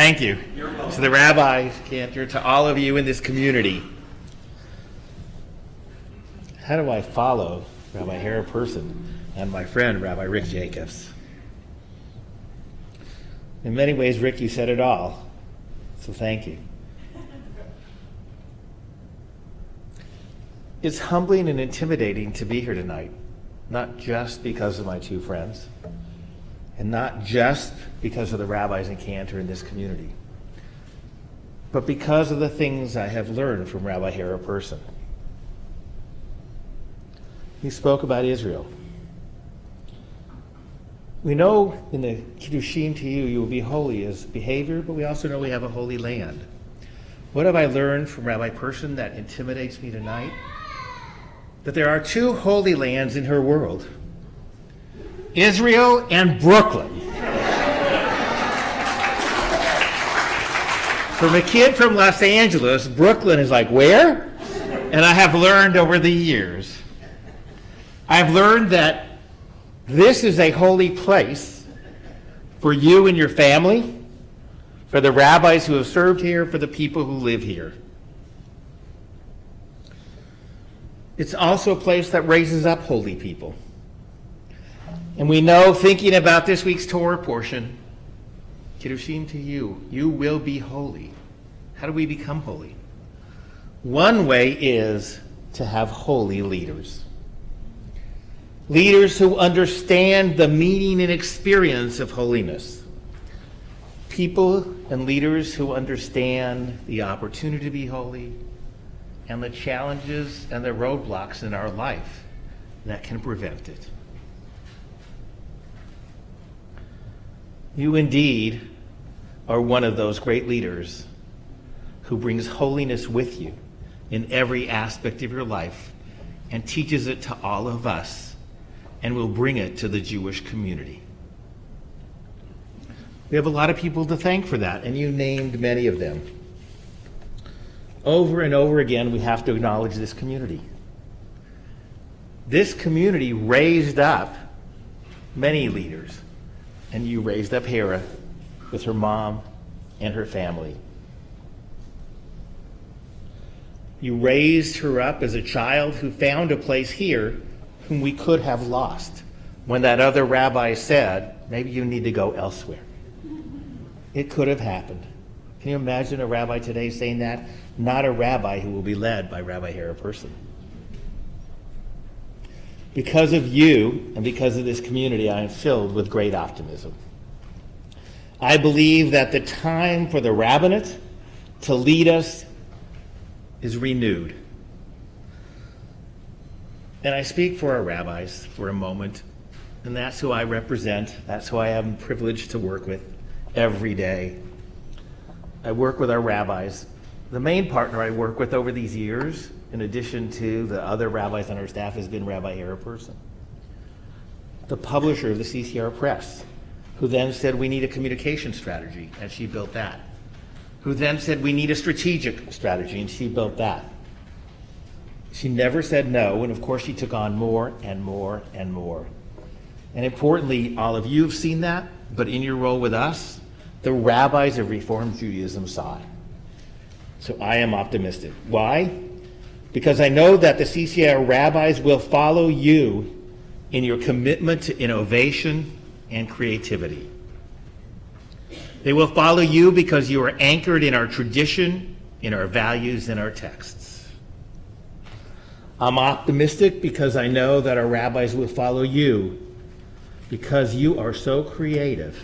Thank you. To the Rabbi, Cantor, to all of you in this community. How do I follow Rabbi Hera Person and my friend, Rabbi Rick Jacobs? In many ways, Rick, you said it all, so thank you. It's humbling and intimidating to be here tonight, not just because of my two friends, and not just because of the rabbis in Cantor in this community, but because of the things I have learned from Rabbi Hera Person. He spoke about Israel. We know in the Kiddushin to you, you will be holy as behavior, but we also know we have a holy land. What have I learned from Rabbi Person that intimidates me tonight? That there are two holy lands in her world, Israel and Brooklyn. From a kid from Los Angeles, Brooklyn is like, where? And I have learned over the years, I've learned that this is a holy place for you and your family, for the rabbis who have served here, for the people who live here. It's also a place that raises up holy people. And we know, thinking about this week's Torah portion, Kiddushin to you, you will be holy. How do we become holy? One way is to have holy leaders. Leaders who understand the meaning and experience of holiness. People and leaders who understand the opportunity to be holy and the challenges and the roadblocks in our life that can prevent it. You indeed are one of those great leaders who brings holiness with you in every aspect of your life and teaches it to all of us and will bring it to the Jewish community. We have a lot of people to thank for that, and you named many of them. Over and over again, we have to acknowledge this community. This community raised up many leaders, and you raised up Hera with her mom and her family. You raised her up as a child who found a place here whom we could have lost when that other rabbi said, maybe you need to go elsewhere. It could have happened. Can you imagine a rabbi today saying that? Not a rabbi who will be led by Rabbi Hera Person. Because of you and because of this community, I am filled with great optimism. I believe that the time for the rabbinate to lead us is renewed. And I speak for our rabbis for a moment, and that's who I represent. That's who I am privileged to work with every day. I work with our rabbis. The main partner I work with over these years, in addition to the other rabbis on our staff, has been Rabbi Hera Person, the publisher of the CCR Press, who then said we need a communication strategy, and she built that. Who then said we need a strategic strategy, and she built that. She never said no, and of course she took on more and more and more. And importantly, all of you have seen that, but in your role with us, the rabbis of Reformed Judaism saw it. So I am optimistic. Why? Because I know that the CCR rabbis will follow you in your commitment to innovation and creativity. They will follow you because you are anchored in our tradition, in our values, and our texts. I'm optimistic because I know that our rabbis will follow you because you are so creative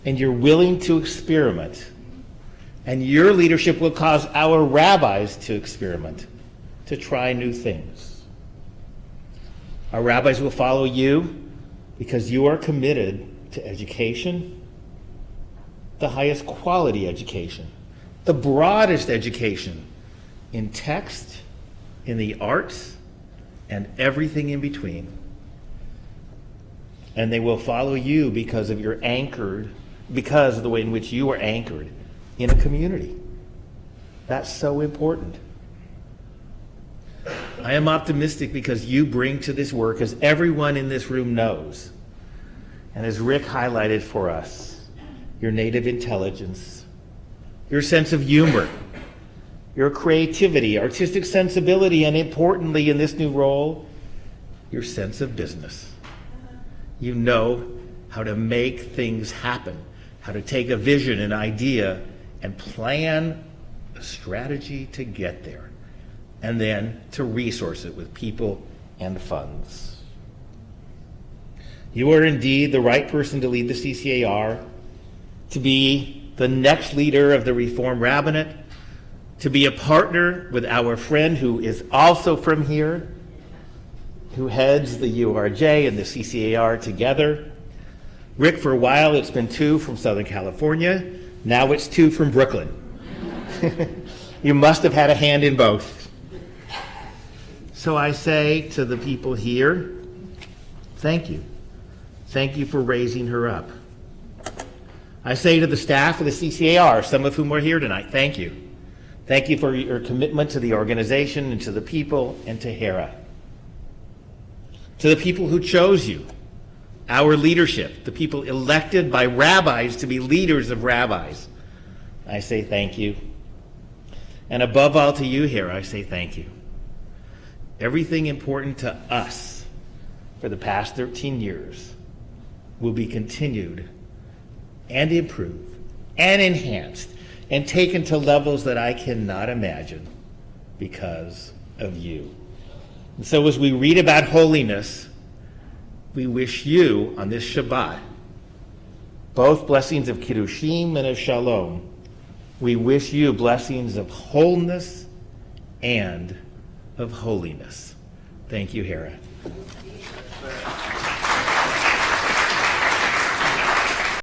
and you're willing to experiment, and your leadership will cause our rabbis to experiment, to try new things. Our rabbis will follow you because you are committed to education, the highest quality education, the broadest education in text, in the arts, and everything in between. And they will follow you because of because of the way in which you are anchored in a community. That's so important. I am optimistic because you bring to this work, as everyone in this room knows, and as Rick highlighted for us, your native intelligence, your sense of humor, your creativity, artistic sensibility, and importantly in this new role, your sense of business. You know how to make things happen, how to take a vision, an idea, and plan a strategy to get there, and then to resource it with people and funds. You are indeed the right person to lead the CCAR, to be the next leader of the Reform Rabbinate, to be a partner with our friend who is also from here, who heads the URJ and the CCAR together. Rick, for a while it's been 2 from Southern California. Now it's 2 from Brooklyn. You must have had a hand in both. So I say to the people here, thank you. Thank you for raising her up. I say to the staff of the CCAR, some of whom are here tonight, thank you. Thank you for your commitment to the organization and to the people and to Hera. To the people who chose you, our leadership, the people elected by rabbis to be leaders of rabbis, I say thank you. And above all to you, Hera, I say thank you. Everything important to us for the past 13 years will be continued and improved and enhanced and taken to levels that I cannot imagine because of you. And so as we read about holiness, we wish you on this Shabbat both blessings of Kiddushim and of Shalom. We wish you blessings of wholeness and of holiness. Thank you, Hera.